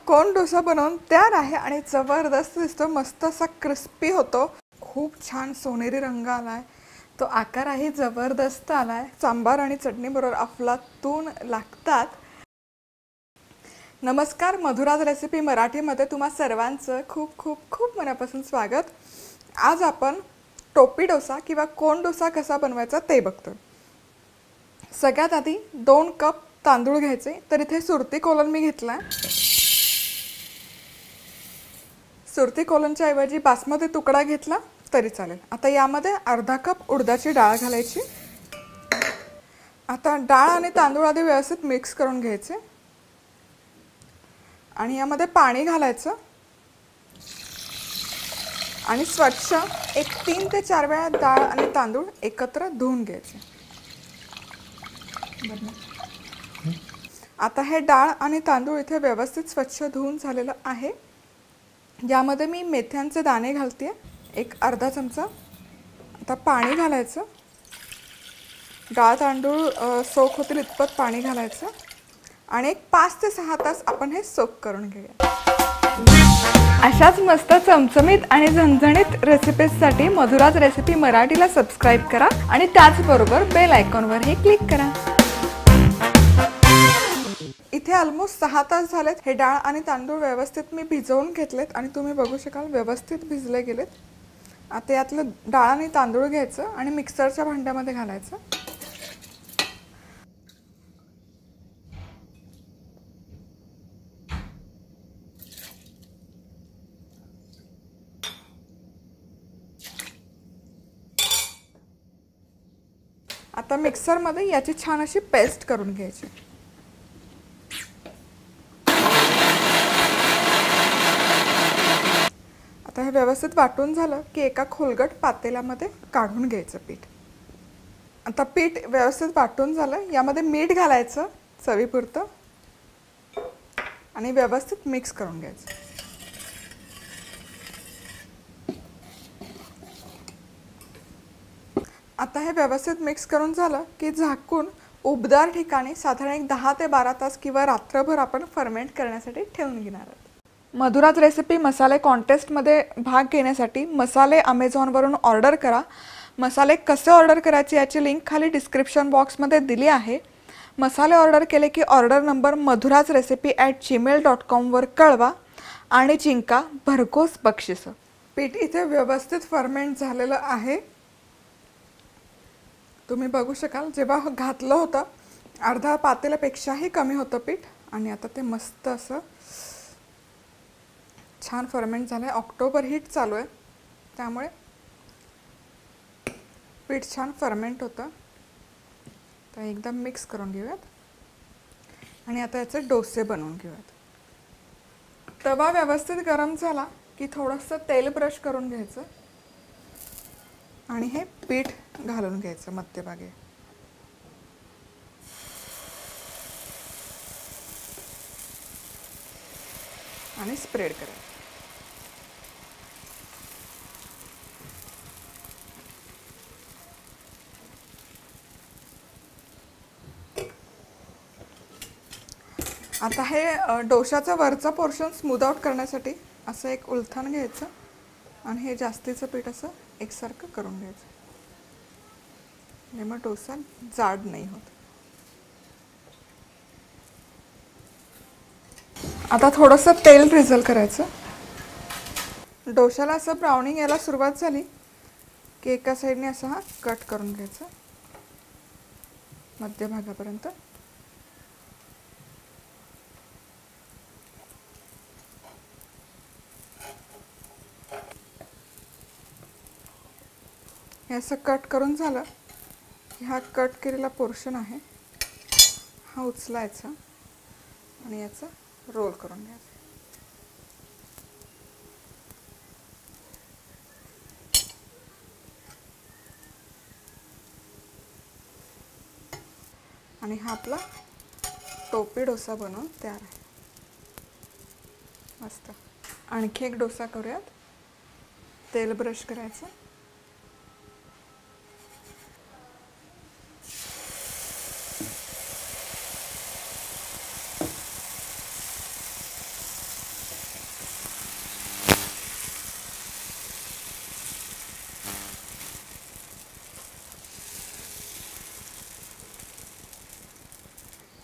कोण डोसा बनवून तयार आहे आणि जबरदस्त दिसतो, मस्त असा क्रिस्पी होतो, खूप छान सोनेरी रंग आलाय, तो आकारही जबरदस्त आलाय, सांबार आणि चटणी बरोबर अफलातून लागतात। नमस्कार, मधुराज रेसिपी मराठीमध्ये तुम्हा सर्वांचं खूप खूप खूप मनापासून स्वागत। आज आपण टोपी डोसा किंवा कोण डोसा कसा बनवायचा ते बघतो। सगळ्यात आधी 2 कप तांदूळ घ्यायचे, तर इथे सुरती कोलम मी घेतलाय। सुरती कोलमच्या ऐवजी बासमती तुकडा घेतला तरी चालेल। आता यामध्ये अर्धा कप उडदाची डाळ घालायची। आता डाळ आणि तांदूळ आधी व्यवस्थित मिक्स करून घ्यायचे आणि यामध्ये पाणी घालायचं आणि स्वच्छ एक 3 ते 4 वेळा डाळ आणि तांदूळ एकत्र धुवून घ्यायचे। आता हे डाळ आणि तांदूळ इथे व्यवस्थित स्वच्छ धुवून झालेलं आहे। यामध्ये मी मेथ्यांचे दाणे घालते, एक अर्धा चमचा। आता पाणी घालायचं, डाळ तांदूळ सोक होतील इतपत पाणी घालायचं आणि एक 5 ते 6 तास आपण हे सोक करून घेऊया। अशाच मस्त चमचमीत आणि झणझणीत रेसिपीजसाठी मधुराज रेसिपी मराठीला सबस्क्राइब करा आणि त्याचबरोबर बेल आयकॉनवरही क्लिक करा। इथे ऑलमोस्ट 6 तास झालेत। हे डाळ आणि तांदूळ व्यवस्थित मी भिजवून घेतलेत आणि तुम्ही बघू शकाल व्यवस्थित भिजले गेलेत। आता यातलं डाळ आणि तांदूळ घ्यायचं आणि मिक्सरच्या भांड्यामध्ये घालायचं। आता मिक्सरमध्ये याची छान अशी पेस्ट करून घ्यायची। आता हे व्यवस्थित वाटून झालं की एका खोलगट पातेल्यामध्ये काढून घ्यायचं पीठ। आता पीठ व्यवस्थित वाटून झालं, यामध्ये मीठ घालायचं चवीपुरतं आणि व्यवस्थित मिक्स करून घ्यायचं। आता हे व्यवस्थित मिक्स करून झालं की झाकून उबदार ठिकाणी साधारण एक 10 ते 12 तास किंवा रात्रभर आपण फर्मेंट करण्यासाठी ठेवून घेणार आहोत। मधुराज रेसिपी मसाले कॉन्टेस्टमध्ये भाग घेण्यासाठी मसाले Amazonवरून ऑर्डर करा। मसाले कसे ऑर्डर करायचे याची लिंक खाली डिस्क्रिप्शन बॉक्समध्ये दिली आहे। मसाले ऑर्डर केले की ऑर्डर नंबर madhurazrecipe@gmail.com वर कळवा आणि जिंका भरघोस बक्षीस। पीठ इथे व्यवस्थित फर्मेंट झालेलं आहे, तुम्ही बघू शकाल। जेव्हा घातलं होतं अर्धा पातेल्यापेक्षाही कमी होतं पीठ आणि आता ते मस्त असं छान फर्मेंट झालंय। ऑक्टोबर हीट चालू आहे त्यामुळे पीठ छान फर्मेंट होतं। तर एकदम मिक्स करून घेऊयात आणि आता याचे डोसे बनवून घेऊयात। तवा व्यवस्थित गरम झाला की थोडंसं तेल ब्रश करून घ्यायचं आणि हे पीठ घालून घ्यायचं मध्यभागी आणि स्प्रेड करायचं। आता हे डोशाचा वरचा पोर्शन स्मूथ आउट करण्यासाठी असं एक उलथण घ्यायचं आणि हे जास्तीचं पीठ असं एकसारखं करून घ्यायचं, मग डोसा जाड नाही होत। आता थोडंसं तेल drizzle करायचं। डोशाला असं ब्राउनिंग यायला सुरुवात झाली की एका साईडने असं हा कट करून घ्यायचं मध्यभागापर्यंत। हे असं कट करून झालं की हा कट केलेला पोर्शन आहे हा उचलायचा आणि याचा रोल करून घ्यायचा। आणि हा आपला टोपी डोसा बनवून तयार आहे। मस्त। आणखी एक डोसा करूयात। तेल ब्रश करायचं,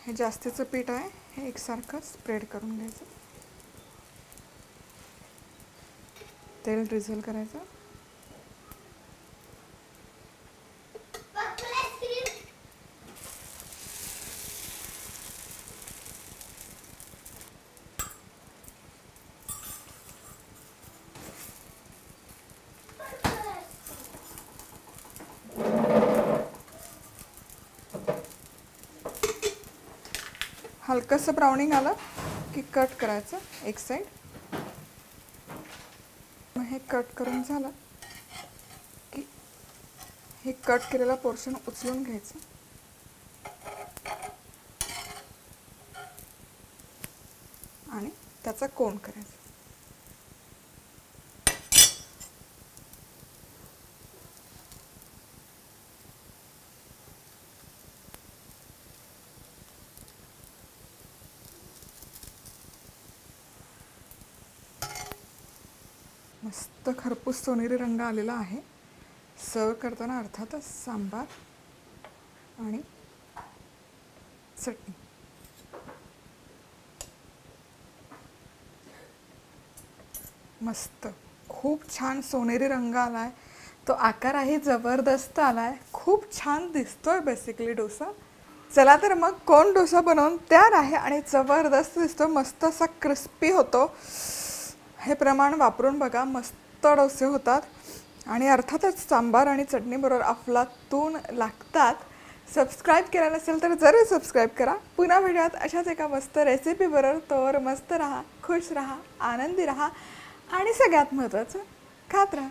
हे जास्तीचं पीठ आहे, हे एकसारखं स्प्रेड करून घ्यायचं. तेल ड्रिझल करायचं. हलकंसं ब्राउनिंग आलं की कट करायचं एक साईड. मग हे कट करून झालं की हे कट केलेला पोर्शन उचलून घ्यायचं आणि त्याचा कोन करायचा. मस्त खरपूस सोनेरी रंग आलेला आहे. सर्व करताना अर्थातच सांबार आणि चटणी. मस्त खूप छान सोनेरी रंग आलाय. तो आकारही जबरदस्त आलाय. खूप छान दिसतोय बेसिकली डोसा. चला तर मग कोण डोसा बनवून तयार आहे आणि जबरदस्त दिसतो. मस्त असा क्रिस्पी होतो. हे प्रमाण वापरून बघा, मस्त डोसे होतात आणि अर्थातच सांबार आणि चटणीबरोबर अफलातून लागतात. सबस्क्राईब केलं नसेल तर जरूर सबस्क्राईब करा. पुन्हा भेटूयात अशाच एका मस्त रेसिपीबरोबर. तोवर मस्त राहा, खुश राहा, आनंदी राहा आणि सगळ्यात महत्त्वाचं खात राहा.